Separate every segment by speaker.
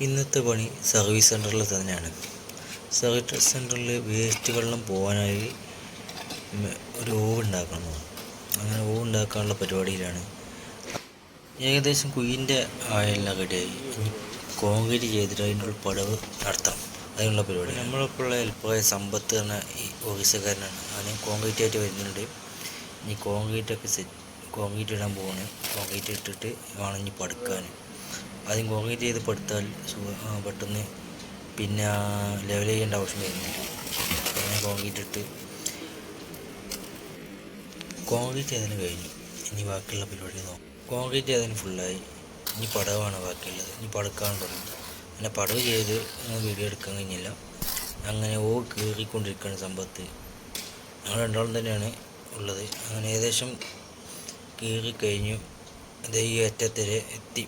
Speaker 1: ഇന്നത്തെ പണി സർവീസ് സെൻ്ററിൽ തന്നെയാണ്. സർവീസ് സെൻ്ററിൽ വേസ്റ്റ് വെള്ളം പോകാനായി ഒരു ഓവ് ഉണ്ടാക്കണം. അങ്ങനെ ഓവ് ഉണ്ടാക്കാനുള്ള പരിപാടിയിലാണ്. ഏകദേശം കുഴിൻ്റെ ആയെല്ലാം റെഡിയായി. ഇനി കോൺക്രീറ്റ് ചെയ്തിട്ട് അതിൻ്റെ പടവ് നടത്തണം. അതിനുള്ള പരിപാടി. നമ്മളിപ്പോൾ ഹെൽപ്പായ സമ്പത്ത് എന്ന ഈ ഓഫീസുകാരനാണ്. അവന് കോൺക്രീറ്റ് ആയിട്ട് വരുന്നുണ്ട്. ഇനി കോൺക്രീറ്റ് ഇടാൻ പോവാണ്. കോൺക്രീറ്റ് ഇട്ടിട്ട് വേണം ഇനി പടുക്കാൻ. ആദ്യം കോൺക്രീറ്റ് ചെയ്ത് പടുത്താൽ പെട്ടെന്ന് പിന്നെ ലെവൽ ചെയ്യേണ്ട ആവശ്യം വരുന്നില്ല. അങ്ങനെ കോൺക്രീറ്റ് ചെയ്തതിന് കഴിഞ്ഞു. ഇനി ബാക്കിയുള്ള പരിപാടി നോക്കാം. കോൺക്രീറ്റ് ചെയ്തതിന് ഫുള്ളായി. ഇനി പടവാണ് ബാക്കിയുള്ളത്. ഇനി പടുക്കാൻ തുടങ്ങി. അങ്ങനെ പടവ് ചെയ്ത് വീഡിയോ എടുക്കാൻ കഴിഞ്ഞില്ല. അങ്ങനെ കീറിക്കൊണ്ടിരിക്കുകയാണ് സമ്പത്ത്. ഞങ്ങൾ രണ്ടാളും തന്നെയാണ് ഉള്ളത്. അങ്ങനെ ഏകദേശം കീറി കഴിഞ്ഞു. ഇത് ഈ അറ്റത്തിരെ എത്തി.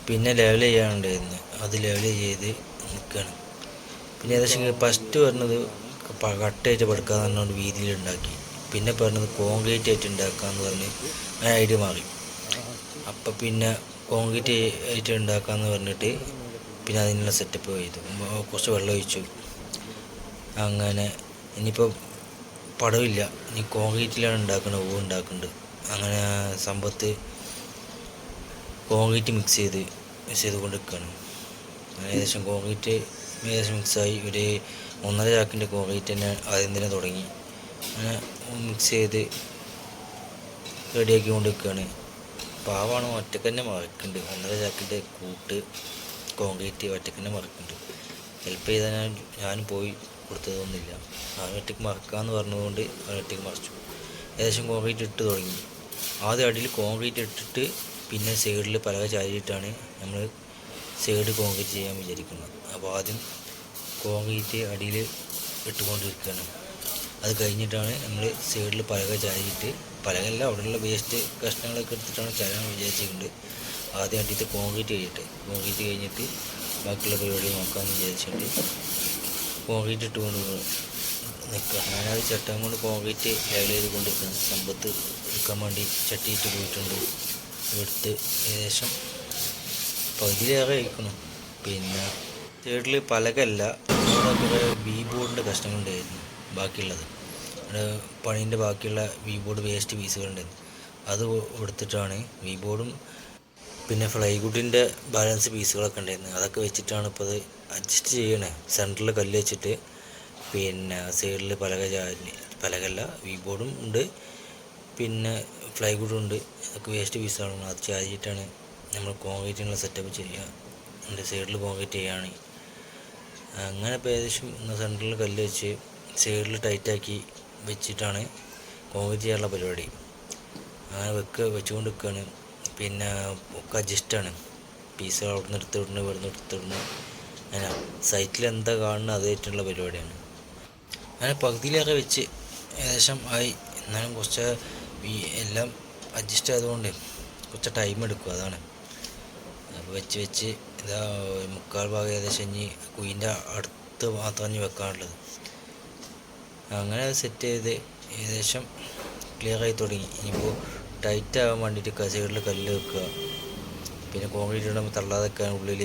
Speaker 1: പിന്നെ ലെവൽ ചെയ്യാനുണ്ടായിരുന്നു. അത് ലെവൽ ചെയ്ത് നിൽക്കുകയാണ്. പിന്നെ ഏകദേശം ഫസ്റ്റ് പറഞ്ഞത് കട്ടായിട്ട് പടുക്കാന്ന് പറഞ്ഞുകൊണ്ട് വീതിയിലുണ്ടാക്കി. പിന്നെ പറഞ്ഞത് കോൺക്രീറ്റ് ആയിട്ട് ഉണ്ടാക്കാമെന്ന് പറഞ്ഞ് ആ ഐഡിയ മാറി. അപ്പം പിന്നെ കോൺക്രീറ്റ് ആയിട്ട് ഉണ്ടാക്കാമെന്ന് പറഞ്ഞിട്ട് പിന്നെ അതിനുള്ള സെറ്റപ്പ് ചെയ്തു. കുറച്ച് വെള്ളം ഒഴിച്ചു. അങ്ങനെ ഇനിയിപ്പോൾ പടവില്ല, ഇനി കോൺക്രീറ്റിലാണ് ഉണ്ടാക്കുന്നത്. ഉണ്ടാക്കുന്നുണ്ട്. അങ്ങനെ സമ്പത്ത് കോൺക്രീറ്റ് മിക്സ് ചെയ്തുകൊണ്ട് നിൽക്കുകയാണ്. ഏകദേശം കോൺക്രീറ്റ് മിക്സായി. ഒരു 1.5 ചാക്കിൻ്റെ കോൺക്രീറ്റ് തന്നെ ആദ്യം തന്നെ തുടങ്ങി. അങ്ങനെ മിക്സ് ചെയ്ത് റെഡിയാക്കി കൊണ്ട് നിൽക്കുകയാണ്. പാവാണ്, ഒറ്റക്ക് തന്നെ മറക്കുന്നുണ്ട്. 1.5 ചാക്കിൻ്റെ കൂട്ട് കോൺക്രീറ്റ് ഒറ്റക്ക് തന്നെ മറക്കുന്നുണ്ട്. ഹെൽപ്പ് ചെയ്താൽ ഞാനും പോയി കൊടുത്തതൊന്നുമില്ല. അവൻ ഒറ്റയ്ക്ക് മറക്കാമെന്ന് പറഞ്ഞതുകൊണ്ട് അവൻ ഒറ്റയ്ക്ക് മറിച്ചു. ഏകദേശം കോൺക്രീറ്റ് ഇട്ട് തുടങ്ങി. ആദ്യം അടിയിൽ കോൺക്രീറ്റ് ഇട്ടിട്ട് പിന്നെ സൈഡിൽ പലക ചാരിയിട്ടാണ് നമ്മൾ സൈഡ് കോൺക്രീറ്റ് ചെയ്യാൻ വിചാരിക്കുന്നത്. അപ്പോൾ ആദ്യം കോൺക്രീറ്റ് അടിയിൽ ഇട്ടുകൊണ്ടിരിക്കുകയാണ്. അത് കഴിഞ്ഞിട്ടാണ് നമ്മൾ സൈഡിൽ പലക ചാരിയിട്ട്, പലകല്ല അവിടെയുള്ള വേസ്റ്റ് കഷ്ണങ്ങളൊക്കെ എടുത്തിട്ടാണ് ചാരാൻ വിചാരിച്ചിട്ടുണ്ട്. ആദ്യം അടിയത്തെ കോൺക്രീറ്റ് കഴിഞ്ഞിട്ട് ബാക്കിയുള്ള പരിപാടി നോക്കാമെന്ന് വിചാരിച്ചിട്ട് കോൺക്രീറ്റ് ഇട്ടുകൊണ്ട് നിൽക്കുക. ഞാനത് ചട്ടം കൊണ്ട് കോൺക്രീറ്റ് ലെവൽ ചെയ്തുകൊണ്ടിരിക്കുകയാണ്. സമ്പത്ത് എടുക്കാൻ വേണ്ടി ചട്ടിയിട്ട് പോയിട്ടുണ്ട്. എടുത്ത് ഏകദേശം പകുതിയിലേറെ കഴിക്കണം. പിന്നെ സൈഡിൽ പലകല്ല, അവിടെ കുറേ വി ബോർഡിൻ്റെ കഷ്ണങ്ങളുണ്ടായിരുന്നു ബാക്കിയുള്ളത്. അവിടെ പണീൻ്റെ ബാക്കിയുള്ള വി ബോർഡ് വേസ്റ്റ് പീസുകളുണ്ടായിരുന്നു. അത് എടുത്തിട്ടാണ് വി ബോർഡും പിന്നെ ഫ്ലൈവുഡിൻ്റെ ബാലൻസ് പീസുകളൊക്കെ ഉണ്ടായിരുന്നു. അതൊക്കെ വെച്ചിട്ടാണ് ഇപ്പോൾ അത് അഡ്ജസ്റ്റ് ചെയ്യണേ. സെൻറ്ററിൽ കല്ല് വെച്ചിട്ട് പിന്നെ സൈഡിൽ പലകല്ല വി ബോർഡും ഉണ്ട്, പിന്നെ ഫ്ലൈവുഡും ഉണ്ട്. അതൊക്കെ വേസ്റ്റ് പീസാണ്. അത് ചാരിയിട്ടാണ് നമ്മൾ കോൺക്രീറ്റിനുള്ള സെറ്റപ്പ് ചെയ്യുക. എൻ്റെ സൈഡിൽ കോൺക്രീറ്റ് ചെയ്യുകയാണ്. അങ്ങനെ ഇപ്പോൾ ഏകദേശം സെൻറ്ററിൽ കല്ല് വെച്ച് സൈഡിൽ ടൈറ്റാക്കി വെച്ചിട്ടാണ് കോൺക്രീറ്റ് ചെയ്യാനുള്ള പരിപാടി. അങ്ങനെ വെച്ചുകൊണ്ട് നിൽക്കുകയാണ്. പിന്നെ ഒക്കെ അഡ്ജസ്റ്റാണ്. പീസുകൾ അവിടെ നിന്ന് എടുത്തിടുന്നു, ഇവിടെ നിന്ന് എടുത്തിടുന്നു. അങ്ങനെ സൈറ്റിൽ എന്താ കാണുന്നത് അതായിട്ടുള്ള പരിപാടിയാണ്. അങ്ങനെ പകുതിയിലേറെ വെച്ച് ഏകദേശം ആയി. എന്നാലും കുറച്ച് എല്ലാം അഡ്ജസ്റ്റ് ആയതുകൊണ്ട് കുറച്ച് ടൈം എടുക്കും. അതാണ്. അപ്പോൾ വെച്ച് ഇതാ 3/4 ഭാഗം ഏകദേശം ഇനി കുയിൻ്റെ അടുത്ത് മാത്രം വെക്കാനുള്ളത്. അങ്ങനെ സെറ്റ് ചെയ്ത് ഏകദേശം ക്ലിയറായി തുടങ്ങി. ഇനിയിപ്പോൾ ടൈറ്റ് ആകാൻ വേണ്ടിയിട്ട് സൈഡിൽ കല്ല് വെക്കുക. പിന്നെ കോൺക്രീറ്റ് ഇടുമ്പോൾ തള്ളാതെ വെക്കാൻ ഉള്ളിൽ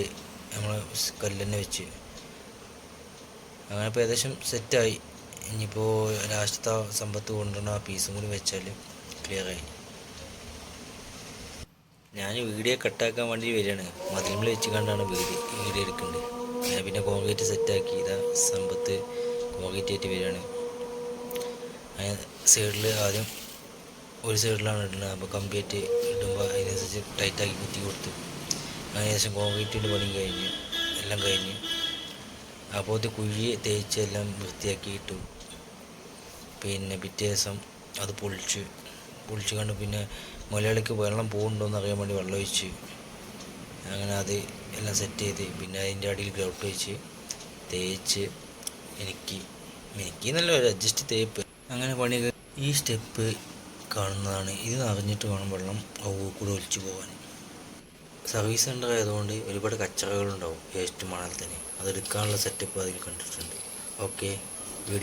Speaker 1: നമ്മൾ കല്ല് തന്നെ വെച്ച്. അങ്ങനെ ഇപ്പോൾ ഏകദേശം സെറ്റായി. ഇനിയിപ്പോൾ ലാസ്റ്റത്തെ സമ്പത്ത് കൊണ്ടുവന്ന ആ പീസും കൂടി വെച്ചാൽ ക്ലിയറായി. ഞാൻ വീഡിയോ കട്ടാക്കാൻ വേണ്ടി വരികയാണ്. മതിലിൽ വെച്ച് കണ്ടാണ് വീഡിയോ എടുക്കേണ്ടത്. ഞാൻ പിന്നെ കോൺക്രീറ്റ് സെറ്റാക്കി ഇതാ സമ്പത്ത് കോൺക്രീറ്റ് ആയിട്ട് വരികയാണ്. അങ്ങനെ സൈഡിൽ ആദ്യം ഒരു സൈഡിലാണ് ഇടുന്നത്. അപ്പോൾ കമ്പിയായിട്ട് ഇടുമ്പോൾ അതിനനുസരിച്ച് ടൈറ്റാക്കി കുത്തി കൊടുത്ത് ഏകദേശം കോൺക്രീറ്റിൻ്റെ പണി എല്ലാം കഴിഞ്ഞ് അപ്പോൾ അത് കുഴി തേച്ച് എല്ലാം വൃത്തിയാക്കി ഇട്ടു. പിന്നെ പിറ്റേ ദിവസം അത് പൊളിച്ച് കണ്ട് പിന്നെ മുലയിലേക്ക് വെള്ളം പോകുന്നുണ്ടോയെന്ന് അറിയാൻ വേണ്ടി വെള്ളം ഒഴിച്ച് അങ്ങനെ അത് എല്ലാം സെറ്റ് ചെയ്ത് പിന്നെ അതിൻ്റെ അടിയിൽ ഗ്രൗട്ട് വെച്ച് തേച്ച് എനിക്ക് നല്ല ഒരു അഡ്ജസ്റ്റ് തേപ്പ്. അങ്ങനെ പണി ഈ സ്റ്റെപ്പ് കാണുന്നതാണ്. ഇത് നിറഞ്ഞിട്ട് വേണം വെള്ളം കൂടെ ഒലിച്ച് പോകാൻ. സർവീസ് സെൻ്റർ ആയതുകൊണ്ട് ഒരുപാട് കച്ചറകളുണ്ടാവും വേസ്റ്റ് മണൽ തന്നെ. അതെടുക്കാനുള്ള സെറ്റപ്പ് അതിൽ കണ്ടിട്ടുണ്ട്. ഓക്കെ.